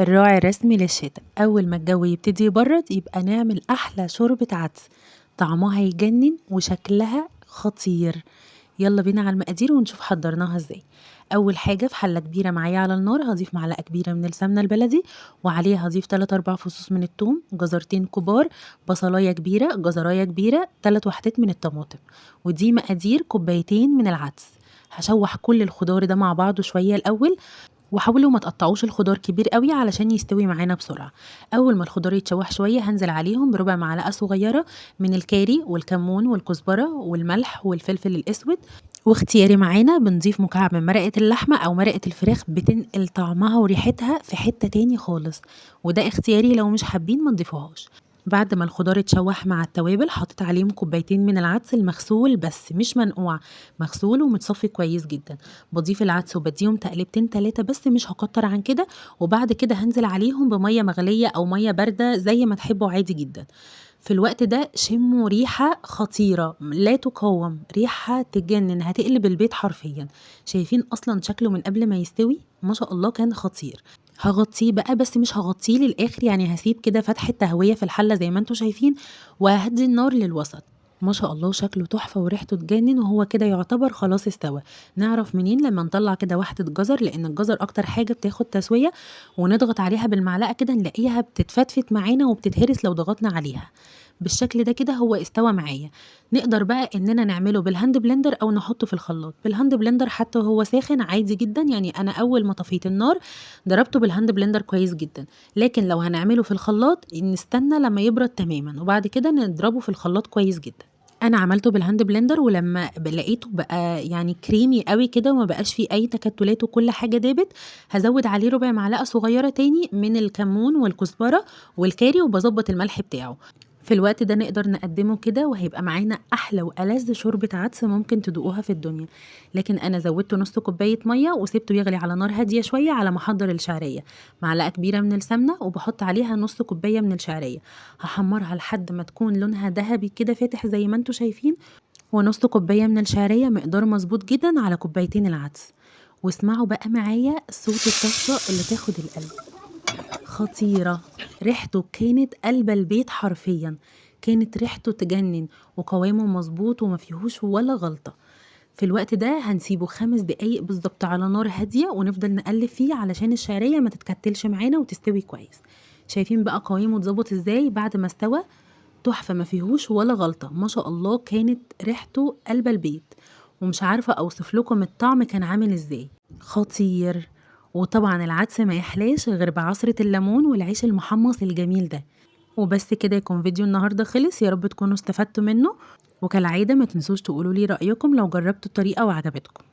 الراعي الرسمي للشتا. أول ما الجو يبتدي يبرد يبقى نعمل أحلى شوربة عدس، طعمها يجنن وشكلها خطير. يلا بينا على المقادير ونشوف حضرناها ازاي. أول حاجة في حلة كبيرة معايا على النار هضيف معلقة كبيرة من السمنة البلدي، وعليها هضيف 3-4 فصوص من الثوم، جزرتين كبار، بصلاية كبيرة، جزراية كبيرة، 3 وحدات من الطماطم. ودي مقادير كوبايتين من العدس. هشوح كل الخضار ده مع بعضه شوية الأول، وحاولوا ما تقطعوش الخضار كبير قوي علشان يستوي معانا بسرعة. اول ما الخضار يتشوح شوية هنزل عليهم بربع معلقة صغيرة من الكاري والكمون والكزبرة والملح والفلفل الاسود. واختياري معانا بنضيف مكعب من مرقة اللحمة او مرقة الفراخ، بتنقل طعمها وريحتها في حتة تاني خالص، وده اختياري، لو مش حابين ما تضيفوهاش. بعد ما الخضار اتشوح مع التوابل حطيت عليهم كوبايتين من العدس المغسول، بس مش منقوع، مغسول ومتصفي كويس جدا. بضيف العدس وبديهم تقليبتين 3 بس، مش هكتر عن كده. وبعد كده هنزل عليهم بمية مغلية او مية باردة زي ما تحبوا عادي جدا. في الوقت ده شموا ريحة خطيرة لا تقاوم، ريحة تجنن، هتقلب البيت حرفيا. شايفين اصلا شكله من قبل ما يستوي ما شاء الله كان خطير. هغطيه بقى، بس مش هغطيه للاخر، يعني هسيب كده فتحة تهوية في الحلة زي ما انتوا شايفين، وهدي النار للوسط. ما شاء الله شكله تحفة وريحته تجنن، وهو كده يعتبر خلاص استوى. نعرف منين؟ لما نطلع كده واحدة جزر، لان الجزر اكتر حاجة بتاخد تسوية، ونضغط عليها بالمعلقة كده نلاقيها بتتفتفت معانا وبتتهرس لو ضغطنا عليها. بالشكل ده كده هو استوى معايا. نقدر بقى اننا نعمله بالهاند بلندر او نحطه في الخلاط. بالهاند بلندر حتى وهو ساخن عادي جدا، يعني انا اول ما طفيت النار ضربته بالهاند بلندر كويس جدا. لكن لو هنعمله في الخلاط نستنى لما يبرد تماما وبعد كده نضربه في الخلاط كويس جدا. انا عملته بالهاند بلندر، ولما لقيته بقى يعني كريمي قوي كده وما بقاش فيه اي تكتلات وكل حاجه دابت، هزود عليه ربع معلقه صغيره تاني من الكمون والكزبره والكاري، وبظبط الملح بتاعه. في الوقت ده نقدر نقدمه كده، وهيبقى معانا احلى والذ شوربه عدس ممكن تدوقوها في الدنيا. لكن انا زودته نص كوبايه ميه وسبته يغلي على نار هاديه شويه على ما احضر الشعريه. معلقه كبيره من السمنه وبحط عليها نص كوبايه من الشعريه، هحمرها لحد ما تكون لونها ذهبي كده فاتح زي ما انتوا شايفين. ونص كوبايه من الشعريه مقدار مظبوط جدا على كوبايتين العدس. واسمعوا بقى معايا صوت الطشه اللي تاخد القلب، خطيرة. ريحته كانت قلب البيت حرفيا، كانت ريحته تجنن، وقوامه مظبوط وما فيهوش ولا غلطة. في الوقت ده هنسيبه 5 دقايق بالظبط على نار هادية، ونفضل نقلب فيه علشان الشعرية ما تتكتلش معانا وتستوي كويس. شايفين بقى قوامه اتظبط ازاي بعد ما استوى؟ تحفة، ما فيهوش ولا غلطة، ما شاء الله كانت ريحته قلب البيت. ومش عارفة اوصف لكم الطعم كان عامل ازاي، خطير. وطبعا العدس ما يحلاش غير بعصرة الليمون والعيش المحمص الجميل ده. وبس كده يكون فيديو النهاردة خلص، يا رب تكونوا استفدتوا منه. وكالعادة ما تنسوش تقولوا لي رأيكم لو جربتوا الطريقة وعجبتكم.